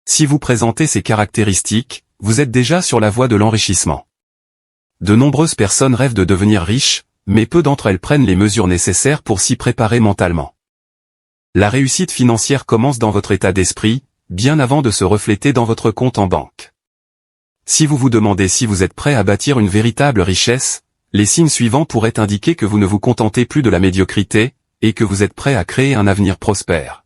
Si vous présentez ces caractéristiques, vous êtes déjà sur la voie de l'enrichissement. De nombreuses personnes rêvent de devenir riches, mais peu d'entre elles prennent les mesures nécessaires pour s'y préparer mentalement. La réussite financière commence dans votre état d'esprit, bien avant de se refléter dans votre compte en banque. Si vous vous demandez si vous êtes prêt à bâtir une véritable richesse, les signes suivants pourraient indiquer que vous ne vous contentez plus de la médiocrité, et que vous êtes prêt à créer un avenir prospère.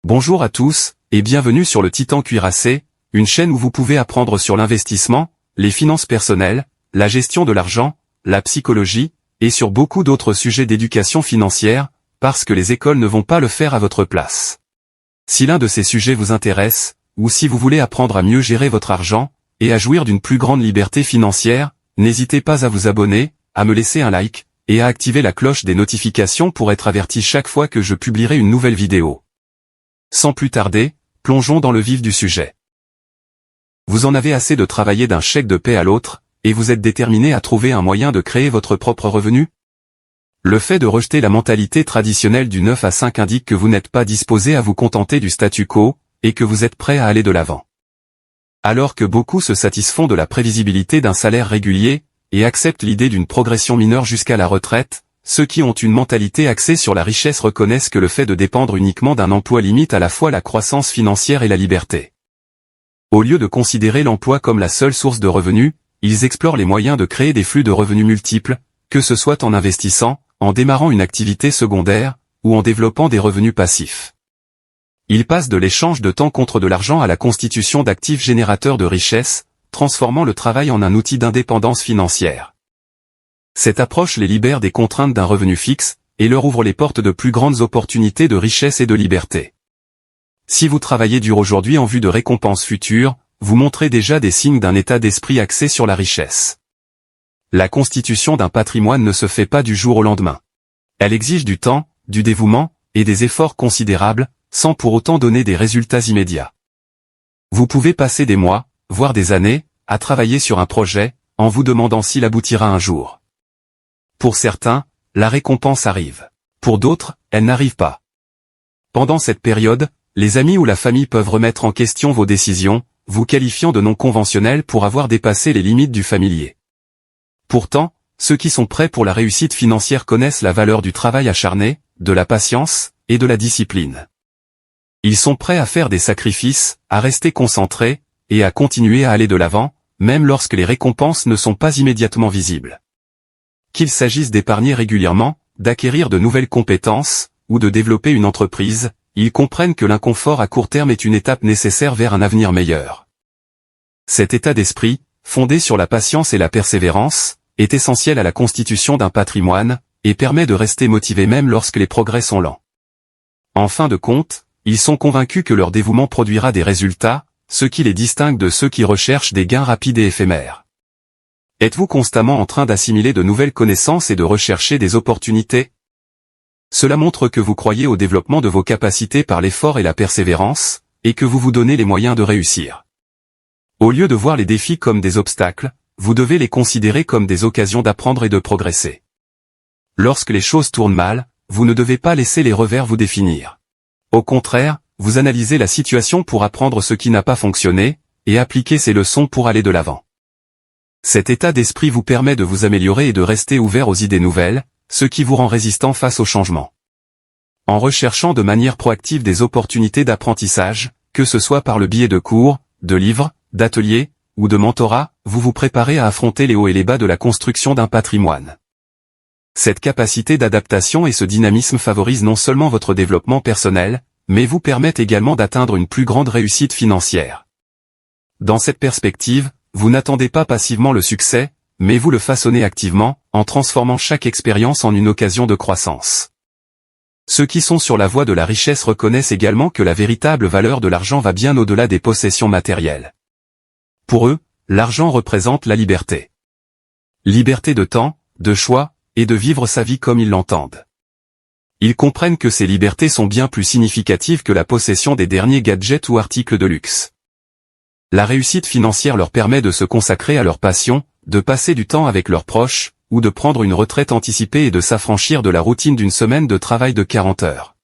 Bonjour à tous, et bienvenue sur le Titan Cuirassé, une chaîne où vous pouvez apprendre sur l'investissement, les finances personnelles, la gestion de l'argent, la psychologie, et sur beaucoup d'autres sujets d'éducation financière, parce que les écoles ne vont pas le faire à votre place. Si l'un de ces sujets vous intéresse, ou si vous voulez apprendre à mieux gérer votre argent, et à jouir d'une plus grande liberté financière, n'hésitez pas à vous abonner, à me laisser un like, et à activer la cloche des notifications pour être averti chaque fois que je publierai une nouvelle vidéo. Sans plus tarder, plongeons dans le vif du sujet. Vous en avez assez de travailler d'un chèque de paie à l'autre, et vous êtes déterminé à trouver un moyen de créer votre propre revenu? Le fait de rejeter la mentalité traditionnelle du 9 à 5 indique que vous n'êtes pas disposé à vous contenter du statu quo, et que vous êtes prêt à aller de l'avant. Alors que beaucoup se satisfont de la prévisibilité d'un salaire régulier, et acceptent l'idée d'une progression mineure jusqu'à la retraite, ceux qui ont une mentalité axée sur la richesse reconnaissent que le fait de dépendre uniquement d'un emploi limite à la fois la croissance financière et la liberté. Au lieu de considérer l'emploi comme la seule source de revenus, ils explorent les moyens de créer des flux de revenus multiples, que ce soit en investissant, en démarrant une activité secondaire, ou en développant des revenus passifs. Ils passent de l'échange de temps contre de l'argent à la constitution d'actifs générateurs de richesse, transformant le travail en un outil d'indépendance financière. Cette approche les libère des contraintes d'un revenu fixe, et leur ouvre les portes de plus grandes opportunités de richesse et de liberté. Si vous travaillez dur aujourd'hui en vue de récompenses futures, vous montrez déjà des signes d'un état d'esprit axé sur la richesse. La constitution d'un patrimoine ne se fait pas du jour au lendemain. Elle exige du temps, du dévouement, et des efforts considérables, sans pour autant donner des résultats immédiats. Vous pouvez passer des mois, voire des années, à travailler sur un projet, en vous demandant s'il aboutira un jour. Pour certains, la récompense arrive. Pour d'autres, elle n'arrive pas. Pendant cette période, les amis ou la famille peuvent remettre en question vos décisions, vous qualifiant de non conventionnel pour avoir dépassé les limites du familier. Pourtant, ceux qui sont prêts pour la réussite financière connaissent la valeur du travail acharné, de la patience, et de la discipline. Ils sont prêts à faire des sacrifices, à rester concentrés, et à continuer à aller de l'avant, même lorsque les récompenses ne sont pas immédiatement visibles. Qu'il s'agisse d'épargner régulièrement, d'acquérir de nouvelles compétences, ou de développer une entreprise, ils comprennent que l'inconfort à court terme est une étape nécessaire vers un avenir meilleur. Cet état d'esprit, fondé sur la patience et la persévérance, est essentiel à la constitution d'un patrimoine, et permet de rester motivé même lorsque les progrès sont lents. En fin de compte, ils sont convaincus que leur dévouement produira des résultats, ce qui les distingue de ceux qui recherchent des gains rapides et éphémères. Êtes-vous constamment en train d'assimiler de nouvelles connaissances et de rechercher des opportunités? Cela montre que vous croyez au développement de vos capacités par l'effort et la persévérance, et que vous vous donnez les moyens de réussir. Au lieu de voir les défis comme des obstacles, vous devez les considérer comme des occasions d'apprendre et de progresser. Lorsque les choses tournent mal, vous ne devez pas laisser les revers vous définir. Au contraire, vous analysez la situation pour apprendre ce qui n'a pas fonctionné, et appliquer ces leçons pour aller de l'avant. Cet état d'esprit vous permet de vous améliorer et de rester ouvert aux idées nouvelles, ce qui vous rend résistant face au changement. En recherchant de manière proactive des opportunités d'apprentissage, que ce soit par le biais de cours, de livres, d'ateliers, ou de mentorat, vous vous préparez à affronter les hauts et les bas de la construction d'un patrimoine. Cette capacité d'adaptation et ce dynamisme favorisent non seulement votre développement personnel, mais vous permettent également d'atteindre une plus grande réussite financière. Dans cette perspective, vous n'attendez pas passivement le succès, mais vous le façonnez activement, en transformant chaque expérience en une occasion de croissance. Ceux qui sont sur la voie de la richesse reconnaissent également que la véritable valeur de l'argent va bien au-delà des possessions matérielles. Pour eux, l'argent représente la liberté. Liberté de temps, de choix, et de vivre sa vie comme ils l'entendent. Ils comprennent que ces libertés sont bien plus significatives que la possession des derniers gadgets ou articles de luxe. La réussite financière leur permet de se consacrer à leur passion, de passer du temps avec leurs proches, ou de prendre une retraite anticipée et de s'affranchir de la routine d'une semaine de travail de 40 heures.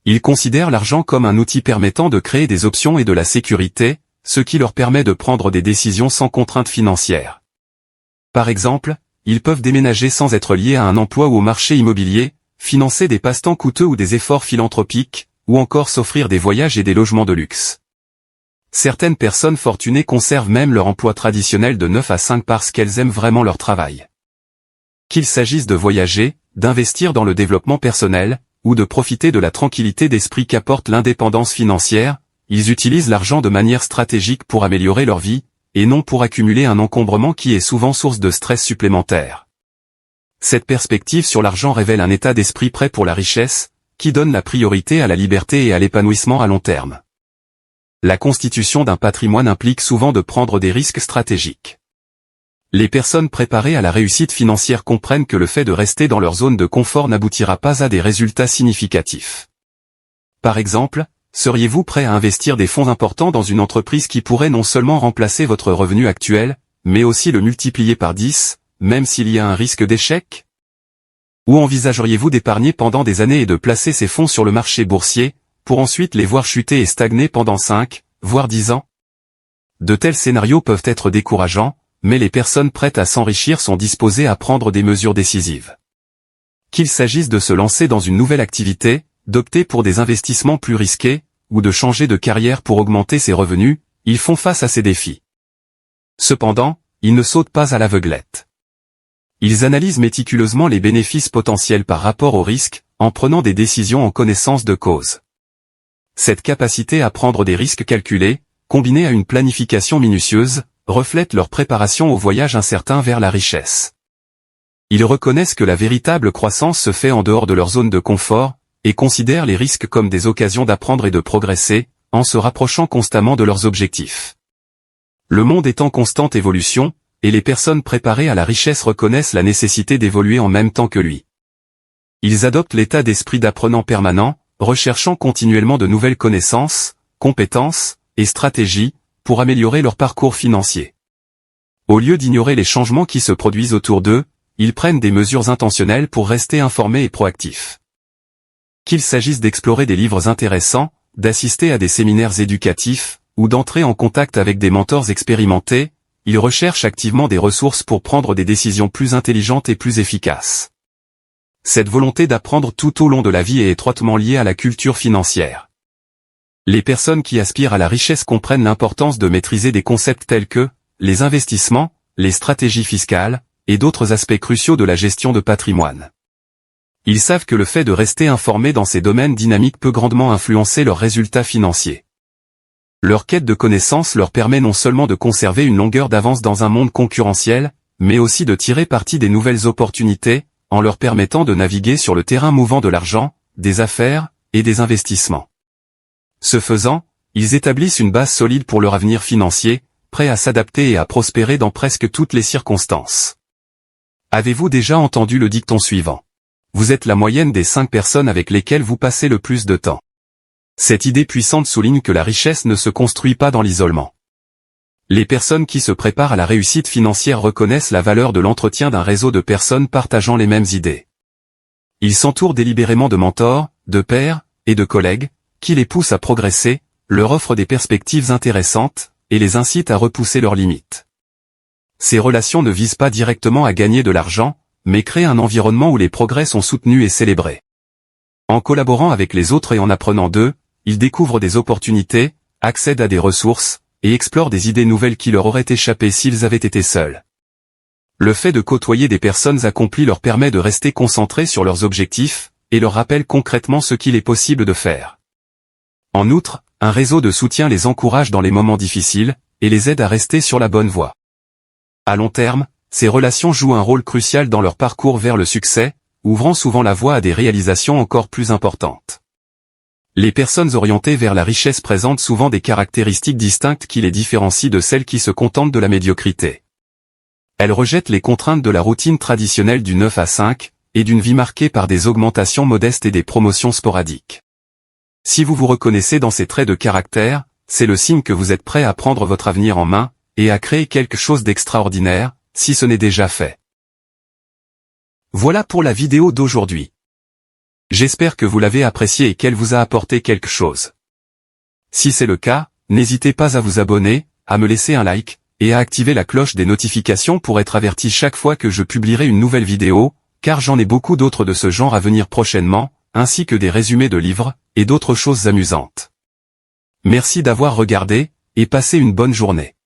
Ils considèrent l'argent comme un outil permettant de créer des options et de la sécurité, ce qui leur permet de prendre des décisions sans contraintes financières. Par exemple, ils peuvent déménager sans être liés à un emploi ou au marché immobilier, financer des passe-temps coûteux ou des efforts philanthropiques, ou encore s'offrir des voyages et des logements de luxe. Certaines personnes fortunées conservent même leur emploi traditionnel de 9 à 5 parce qu'elles aiment vraiment leur travail. Qu'il s'agisse de voyager, d'investir dans le développement personnel, ou de profiter de la tranquillité d'esprit qu'apporte l'indépendance financière, ils utilisent l'argent de manière stratégique pour améliorer leur vie, et non pour accumuler un encombrement qui est souvent source de stress supplémentaire. Cette perspective sur l'argent révèle un état d'esprit prêt pour la richesse, qui donne la priorité à la liberté et à l'épanouissement à long terme. La constitution d'un patrimoine implique souvent de prendre des risques stratégiques. Les personnes préparées à la réussite financière comprennent que le fait de rester dans leur zone de confort n'aboutira pas à des résultats significatifs. Par exemple, seriez-vous prêt à investir des fonds importants dans une entreprise qui pourrait non seulement remplacer votre revenu actuel, mais aussi le multiplier par 10, même s'il y a un risque d'échec? Ou envisageriez-vous d'épargner pendant des années et de placer ces fonds sur le marché boursier, pour ensuite les voir chuter et stagner pendant 5, voire 10 ans? De tels scénarios peuvent être décourageants, mais les personnes prêtes à s'enrichir sont disposées à prendre des mesures décisives. Qu'il s'agisse de se lancer dans une nouvelle activité, d'opter pour des investissements plus risqués, ou de changer de carrière pour augmenter ses revenus, ils font face à ces défis. Cependant, ils ne sautent pas à l'aveuglette. Ils analysent méticuleusement les bénéfices potentiels par rapport aux risques, en prenant des décisions en connaissance de cause. Cette capacité à prendre des risques calculés, combinée à une planification minutieuse, reflète leur préparation au voyage incertain vers la richesse. Ils reconnaissent que la véritable croissance se fait en dehors de leur zone de confort, et considèrent les risques comme des occasions d'apprendre et de progresser, en se rapprochant constamment de leurs objectifs. Le monde est en constante évolution, et les personnes préparées à la richesse reconnaissent la nécessité d'évoluer en même temps que lui. Ils adoptent l'état d'esprit d'apprenant permanent, recherchant continuellement de nouvelles connaissances, compétences et stratégies, pour améliorer leur parcours financier. Au lieu d'ignorer les changements qui se produisent autour d'eux, ils prennent des mesures intentionnelles pour rester informés et proactifs. Qu'il s'agisse d'explorer des livres intéressants, d'assister à des séminaires éducatifs, ou d'entrer en contact avec des mentors expérimentés, ils recherchent activement des ressources pour prendre des décisions plus intelligentes et plus efficaces. Cette volonté d'apprendre tout au long de la vie est étroitement liée à la culture financière. Les personnes qui aspirent à la richesse comprennent l'importance de maîtriser des concepts tels que les investissements, les stratégies fiscales, et d'autres aspects cruciaux de la gestion de patrimoine. Ils savent que le fait de rester informés dans ces domaines dynamiques peut grandement influencer leurs résultats financiers. Leur quête de connaissances leur permet non seulement de conserver une longueur d'avance dans un monde concurrentiel, mais aussi de tirer parti des nouvelles opportunités, en leur permettant de naviguer sur le terrain mouvant de l'argent, des affaires, et des investissements. Ce faisant, ils établissent une base solide pour leur avenir financier, prêts à s'adapter et à prospérer dans presque toutes les circonstances. Avez-vous déjà entendu le dicton suivant? Vous êtes la moyenne des 5 personnes avec lesquelles vous passez le plus de temps. Cette idée puissante souligne que la richesse ne se construit pas dans l'isolement. Les personnes qui se préparent à la réussite financière reconnaissent la valeur de l'entretien d'un réseau de personnes partageant les mêmes idées. Ils s'entourent délibérément de mentors, de pairs, et de collègues, qui les poussent à progresser, leur offrent des perspectives intéressantes, et les incitent à repousser leurs limites. Ces relations ne visent pas directement à gagner de l'argent, mais créent un environnement où les progrès sont soutenus et célébrés. En collaborant avec les autres et en apprenant d'eux, ils découvrent des opportunités, accèdent à des ressources, et explorent des idées nouvelles qui leur auraient échappé s'ils avaient été seuls. Le fait de côtoyer des personnes accomplies leur permet de rester concentrés sur leurs objectifs, et leur rappelle concrètement ce qu'il est possible de faire. En outre, un réseau de soutien les encourage dans les moments difficiles, et les aide à rester sur la bonne voie. À long terme, ces relations jouent un rôle crucial dans leur parcours vers le succès, ouvrant souvent la voie à des réalisations encore plus importantes. Les personnes orientées vers la richesse présentent souvent des caractéristiques distinctes qui les différencient de celles qui se contentent de la médiocrité. Elles rejettent les contraintes de la routine traditionnelle du 9 à 5, et d'une vie marquée par des augmentations modestes et des promotions sporadiques. Si vous vous reconnaissez dans ces traits de caractère, c'est le signe que vous êtes prêt à prendre votre avenir en main, et à créer quelque chose d'extraordinaire, si ce n'est déjà fait. Voilà pour la vidéo d'aujourd'hui. J'espère que vous l'avez appréciée et qu'elle vous a apporté quelque chose. Si c'est le cas, n'hésitez pas à vous abonner, à me laisser un like, et à activer la cloche des notifications pour être averti chaque fois que je publierai une nouvelle vidéo, car j'en ai beaucoup d'autres de ce genre à venir prochainement, ainsi que des résumés de livres, et d'autres choses amusantes. Merci d'avoir regardé, et passez une bonne journée.